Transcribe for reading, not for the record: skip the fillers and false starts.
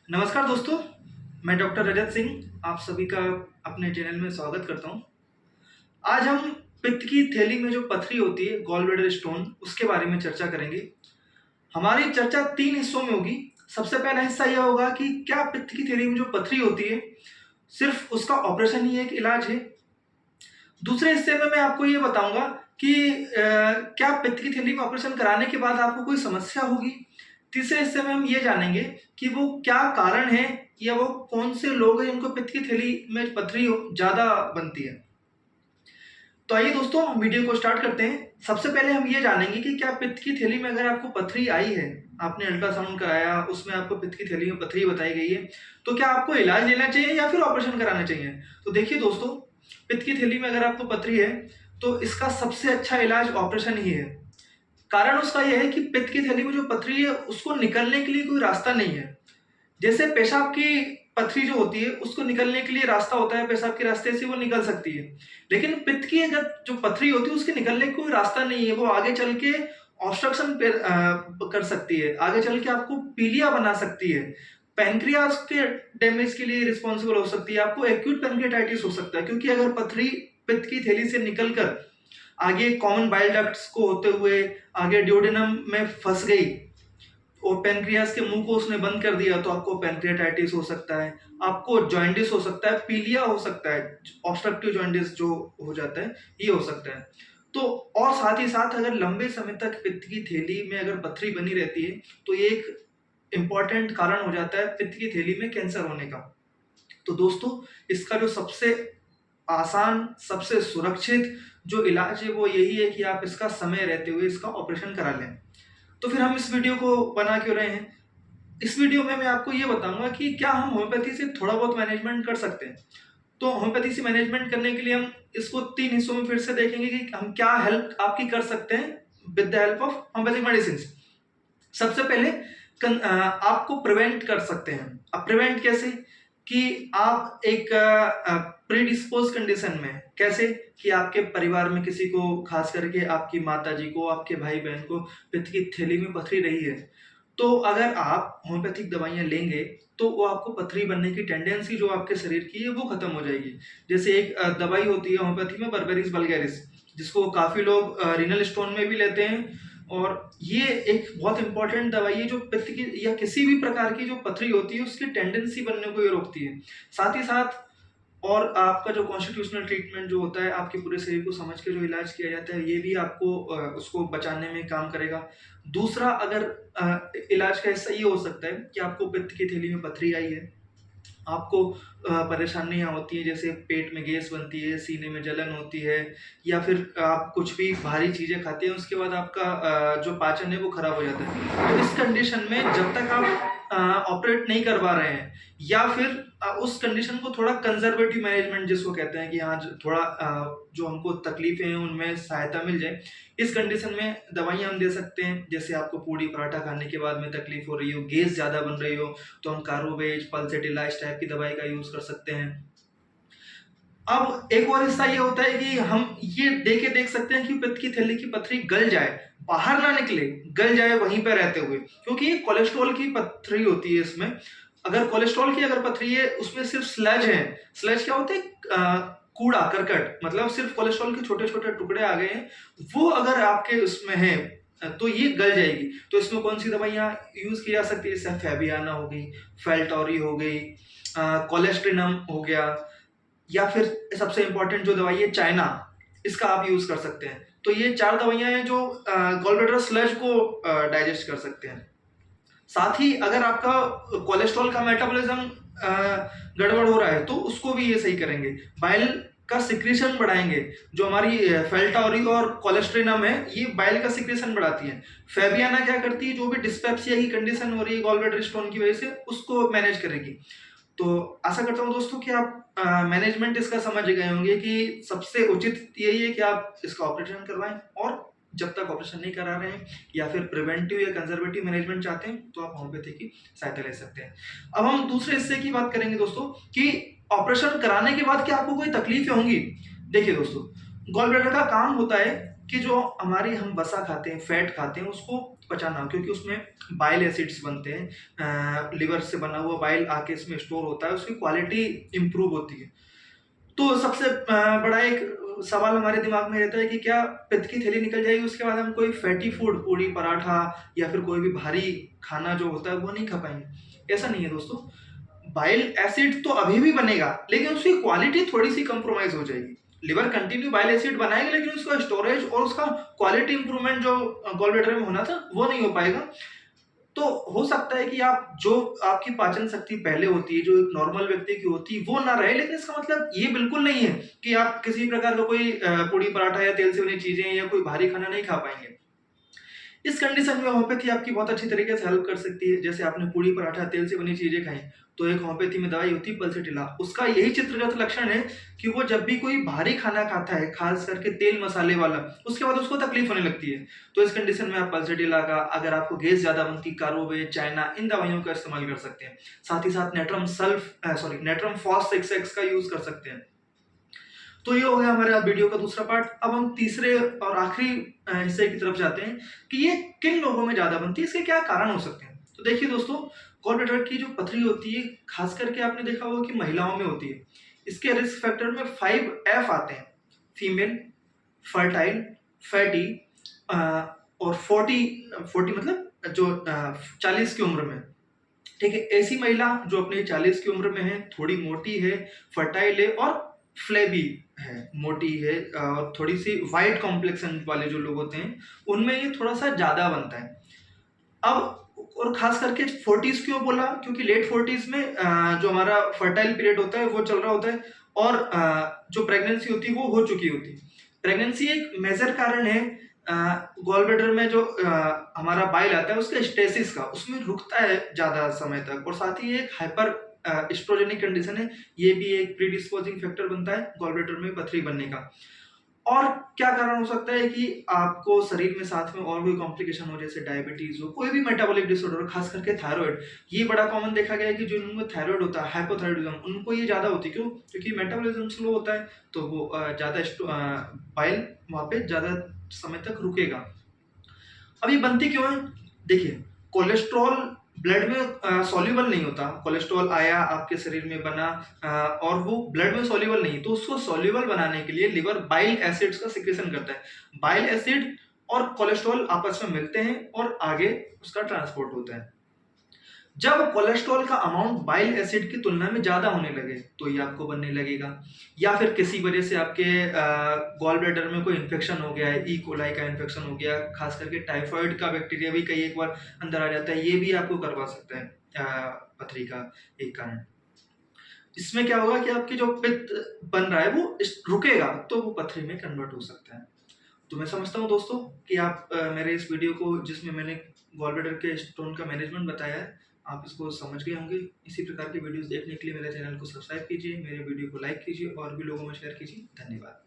नमस्कार दोस्तों, मैं डॉक्टर रजत सिंह आप सभी का अपने चैनल में स्वागत करता हूं। आज हम पित्त की थैली में जो पथरी होती है गॉल ब्लैडर स्टोन उसके बारे में चर्चा करेंगे। हमारी चर्चा 3 हिस्सों में होगी। सबसे पहला हिस्सा यह होगा कि क्या पित्त की थैली में जो पथरी होती है सिर्फ उसका ऑपरेशन ही एक इलाज है। दूसरे हिस्से में मैं आपको ये बताऊंगा कि क्या पित्त की थैली में ऑपरेशन कराने के बाद आपको कोई समस्या होगी। तीसरे हिस्से में हम ये जानेंगे कि वो क्या कारण है या वो कौन से लोग हैं जिनको पित्त की थैली में पथरी ज्यादा बनती है। तो आइए दोस्तों, हम वीडियो को स्टार्ट करते हैं। सबसे पहले हम ये जानेंगे कि क्या पित्त की थैली में अगर आपको पथरी आई है, आपने अल्ट्रासाउंड कराया, उसमें आपको पित्त की थैली में पथरी बताई गई है, तो क्या आपको इलाज लेना चाहिए या फिर ऑपरेशन कराना चाहिए। तो देखिए दोस्तों, पित्त की थैली में अगर आपको पथरी है तो इसका सबसे अच्छा इलाज ऑपरेशन ही है। कारण उसका यह है कि पित्त की थैली में जो पथरी है उसको निकलने के लिए कोई रास्ता नहीं है। जैसे पेशाब की पथरी जो होती है उसको निकलने के लिए रास्ता होता है, पेशाब के रास्ते से वो निकल सकती है। लेकिन पित्त की अगर जो पथरी होती है उसके निकलने का कोई रास्ता नहीं है। वो आगे चल के ऑब्स्ट्रक्शन कर सकती है, आगे चल के आपको पीलिया बना सकती है, पैनक्रियाज के डैमेज के लिए रिस्पॉन्सिबल हो सकती है, आपको एक्यूट पैनक्रियाटाइटिस हो सकता है। क्योंकि अगर पथरी पित्त की थैली से निकलकर आगे कॉमन बाइल डक्ट्स को होते हुए आगे ड्यूडेनम में फंस गई और पेनक्रियास के मुंह को उसने बंद कर दिया तो आपको पेनक्रियाटाइटिस हो सकता है, आपको जॉइंडिस हो सकता है, पीलिया हो सकता है, ऑब्स्ट्रक्टिव जॉइंडिस जो हो जाता है ये हो सकता है। तो और साथ ही साथ अगर लंबे समय तक पित्त की थैली में अगर पथरी बनी रहती है तो ये एक इंपॉर्टेंट कारण हो जाता है पित्त की थैली में कैंसर होने का। तो दोस्तों, इसका जो सबसे आसान, सबसे सुरक्षित जो इलाज है वो यही है कि आप इसका समय रहते हुए इसका ऑपरेशन करा लें। तो फिर हम इस वीडियो को बना क्यों रहे हैं। इस वीडियो में मैं आपको ये बताऊंगा कि क्या हम होम्योपैथी से थोड़ा बहुत मैनेजमेंट कर सकते हैं। तो होम्योपैथी से मैनेजमेंट करने के लिए हम इसको 3 हिस्सों में फिर से देखेंगे कि हम क्या हेल्प आपकी कर सकते हैं with the help of homeopathic medicine. सबसे पहले आपको प्रिवेंट कर सकते हैं। अब प्रिवेंट कैसे कि आप एक प्रीडिस्पोज कंडीशन में, कैसे कि आपके परिवार में किसी को, खास करके आपकी माता जी को, आपके भाई बहन को पित्त की थैली में पथरी रही है, तो अगर आप होम्योपैथिक दवाइयां लेंगे तो वो आपको पथरी बनने की टेंडेंसी जो आपके शरीर की है वो खत्म हो जाएगी। जैसे एक दवाई होती है होम्योपैथी में, बर्बेरिस वल्गैरिस, जिसको काफी लोग रीनल स्टोन में भी लेते हैं। और ये एक बहुत इंपॉर्टेंट दवाई है जो पित्त की या किसी भी प्रकार की जो पथरी होती है उसकी टेंडेंसी बनने को ये रोकती है। साथ ही साथ और आपका जो कॉन्स्टिट्यूशनल ट्रीटमेंट जो होता है, आपके पूरे शरीर को समझ के जो इलाज किया जाता है, ये भी आपको उसको बचाने में काम करेगा। दूसरा, अगर इलाज का हिस्सा ये हो सकता है कि आपको पित्त की थैली में पथरी आई है, आपको परेशानियाँ होती हैं, जैसे पेट में गैस बनती है, सीने में जलन होती है, या फिर आप कुछ भी भारी चीज़ें खाते हैं उसके बाद आपका जो पाचन है वो खराब हो जाता है। तो इस कंडीशन में जब तक आप ऑपरेट नहीं करवा रहे हैं या फिर उस कंडीशन को थोड़ा कंजर्वेटिव मैनेजमेंट जिसको कहते हैं कि हाँ थोड़ा जो हमको तकलीफें हैं उनमें सहायता मिल जाए, इस कंडीशन में दवाइयाँ हम दे सकते हैं। जैसे आपको पूड़ी पराठा खाने के बाद में तकलीफ हो रही हो, गैस ज़्यादा बन रही हो, तो हम कार्बोवेज, पल्सेटिला इस टाइप की दवाई का यूज़ कर सकते हैं। अब एक और हिस्सा ये होता है कि हम ये देख सकते हैं कि पित्त की थैली की पथरी गल जाए, बाहर ना निकले, गल जाए वहीं पे रहते हुए, क्योंकि ये कोलेस्ट्रॉल की पथरी होती है। इसमें अगर कोलेस्ट्रॉल की अगर पथरी है उसमें सिर्फ स्लज है। स्लज क्या होता है? कूड़ा करकट, मतलब सिर्फ कोलेस्ट्रॉल के छोटे छोटे टुकड़े आ गए हैं, वो अगर आपके उसमें है तो ये गल जाएगी। तो इसमें कौन सी दवाइयाँ यूज की जा सकती है? जैसे फेबियाना हो गई, फेल्टोरी हो गई, कोलेस्ट्रिनम हो गया, या फिर सबसे इंपॉर्टेंट जो दवाई है चाइना, इसका आप यूज कर सकते हैं। तो ये 4 दवाइयां हैं जो गॉल ब्लैडर स्लज को डाइजेस्ट कर सकते हैं। साथ ही अगर आपका कोलेस्ट्रॉल का मेटाबॉलिज्म गड़बड़ हो रहा है तो उसको भी ये सही करेंगे, बाइल का सिक्रीशन बढ़ाएंगे। जो हमारी फेल्टोरी और कोलेस्ट्रिनम है ये बाइल का सिक्रीशन बढ़ाती है। फेबियाना क्या करती है? जो भी डिस्पेप्सिया की कंडीशन हो रही है गॉल ब्लैडर स्टोन की वजह से, उसको मैनेज करेगी। तो आशा करता हूँ दोस्तों कि आप मैनेजमेंट इसका समझ गए होंगे कि सबसे उचित यही है कि आप इसका ऑपरेशन करवाएं, और जब तक ऑपरेशन नहीं करा रहे हैं या फिर प्रिवेंटिव या कंजर्वेटिव मैनेजमेंट चाहते हैं तो आप होम्योपैथी की सहायता ले सकते हैं। अब हम दूसरे हिस्से की बात करेंगे दोस्तों कि ऑपरेशन कराने के बाद क्या आपको कोई तकलीफें होंगी। देखिए दोस्तों, गॉल ब्लैडर का काम होता है कि जो हमारी हम वसा खाते हैं, फैट खाते हैं, उसको पचाना, क्योंकि उसमें बाइल एसिड्स बनते हैं, लिवर से बना हुआ बाइल आके इसमें स्टोर होता है, उसकी क्वालिटी इंप्रूव होती है। तो सबसे बड़ा एक सवाल हमारे दिमाग में रहता है कि क्या पित्त की थैली निकल जाएगी उसके बाद हम कोई फैटी फूड, पूड़ी पराठा या फिर कोई भी भारी खाना जो होता है वो नहीं खा पाएंगे? ऐसा नहीं है दोस्तों। बाइल एसिड तो अभी भी बनेगा, लेकिन उसकी क्वालिटी थोड़ी सी कंप्रोमाइज हो जाएगी। लिवर कंटिन्यू बाइल एसिड बनाएगा, लेकिन उसका स्टोरेज और उसका क्वालिटी इंप्रूवमेंट जो गॉल ब्लैडर में होना था वो नहीं हो पाएगा। तो हो सकता है कि आप जो आपकी पाचन शक्ति पहले होती है, जो एक नॉर्मल व्यक्ति की होती है, वो ना रहे, लेकिन इसका मतलब ये बिल्कुल नहीं है कि आप किसी प्रकार का कोई पूड़ी पराठा या तेल से बनी चीजें या कोई भारी खाना नहीं खा पाएंगे। इस कंडीशन में होम्योपैथी आपकी बहुत अच्छी तरीके से हेल्प कर सकती है। जैसे आपने पूड़ी पराठा तेल से बनी चीजें खाई, तो एक होम्योपैथी में दवाई होती है पल्सेटिला, उसका यही चित्रगत लक्षण है कि वो जब भी कोई भारी खाना खाता है, खास करके तेल मसाले वाला, उसके बाद उसको तकलीफ होने लगती है। तो इस कंडीशन में आप पल्सेटिला का, अगर आपको गैस ज्यादा बनती, कार्बोवेट, चाइना, इन दवाइयों का इस्तेमाल कर सकते हैं। साथ ही साथ नेट्रम फॉस 6x का यूज कर सकते हैं। तो ये हो गया हमारे वीडियो का दूसरा पार्ट। अब हम तीसरे और आखिरी हिस्से की तरफ जाते हैं कि ये किन लोगों में ज्यादा बनती है, इसके क्या कारण हो सकते हैं। तो देखिए दोस्तों, गॉल ब्लैडर की जो पथरी होती है, खास करके आपने देखा होगा कि महिलाओं में होती है। इसके रिस्क फैक्टर में 5F आते हैं: फीमेल, फर्टाइल, फैटी और 40 मतलब जो 40 की उम्र में। ठीक है, ऐसी महिला जो अपने 40 की उम्र में है, थोड़ी मोटी है, फर्टाइल है और फ्लेबी है, मोटी है और थोड़ी सी वाइट कॉम्प्लेक्शन वाले जो लोग होते हैं, उनमें ये थोड़ा सा ज्यादा बनता है। अब और खास करके 40s क्यों बोला, क्योंकि लेट 40s में जो हमारा फर्टाइल पीरियड होता है वो चल रहा होता है और जो प्रेगनेंसी होती है वो हो चुकी होती है। प्रेगनेंसी एक मेजर कारण है गॉल ब्लैडर में जो हमारा बाइल आता है उसके स्टेसिस का, उसमें रुकता है ज्यादा समय तक, और साथ ही एक हाइपर एस्ट्रोजेनिक कंडीशन है, ये भी एक प्रीडिस्पोजिंग फैक्टर बनता है गॉल ब्लैडर में पथरी बनने का। और क्या कारण हो सकता है कि आपको शरीर में साथ में और कोई कॉम्प्लिकेशन हो, जैसे डायबिटीज हो, कोई भी मेटाबॉलिक डिसऑर्डर, खास करके थायराइड। ये बड़ा कॉमन देखा गया है कि जिनमें थायराइड होता है, हाइपोथायराइडिज्म, उनको ये ज्यादा होती है। क्यों? क्योंकि मेटाबॉलिज्म स्लो होता है, तो वो ज्यादा बाइल वहां पे ज्यादा समय तक रुकेगा। अब ये बनती क्यों है? देखिए, कोलेस्ट्रॉल ब्लड में सॉल्युबल नहीं होता। कोलेस्ट्रॉल आया आपके शरीर में बना और वो ब्लड में सॉल्युबल नहीं, तो उसको सॉल्युबल बनाने के लिए लिवर बाइल एसिड्स का सिक्रेशन करता है। बाइल एसिड और कोलेस्ट्रॉल आपस में मिलते हैं और आगे उसका ट्रांसपोर्ट होता है। जब कोलेस्ट्रॉल का अमाउंट बाइल एसिड की तुलना में ज्यादा होने लगे, तो ये आपको बनने लगेगा। या फिर किसी वजह से आपके गॉल ब्लैडर में कोई इन्फेक्शन हो गया है, ई कोलाई का इन्फेक्शन हो गया, खास करके टाइफाइड का बैक्टीरिया भी कई एक बार अंदर आ जाता है, ये भी आपको करवा सकता है पथरी का एक कारण। इसमें क्या होगा कि आपकी जो पित्त बन रहा है वो रुकेगा, तो वो पथरी में कन्वर्ट हो सकता है। तो मैं समझता हूँ दोस्तों कि आप मेरे इस वीडियो को, जिसमें मैंने गॉल ब्लैडर के स्टोन का मैनेजमेंट बताया है, आप इसको समझ गए होंगे। इसी प्रकार के वीडियोस देखने के लिए मेरे चैनल को सब्सक्राइब कीजिए, मेरे वीडियो को लाइक कीजिए और भी लोगों में शेयर कीजिए। धन्यवाद।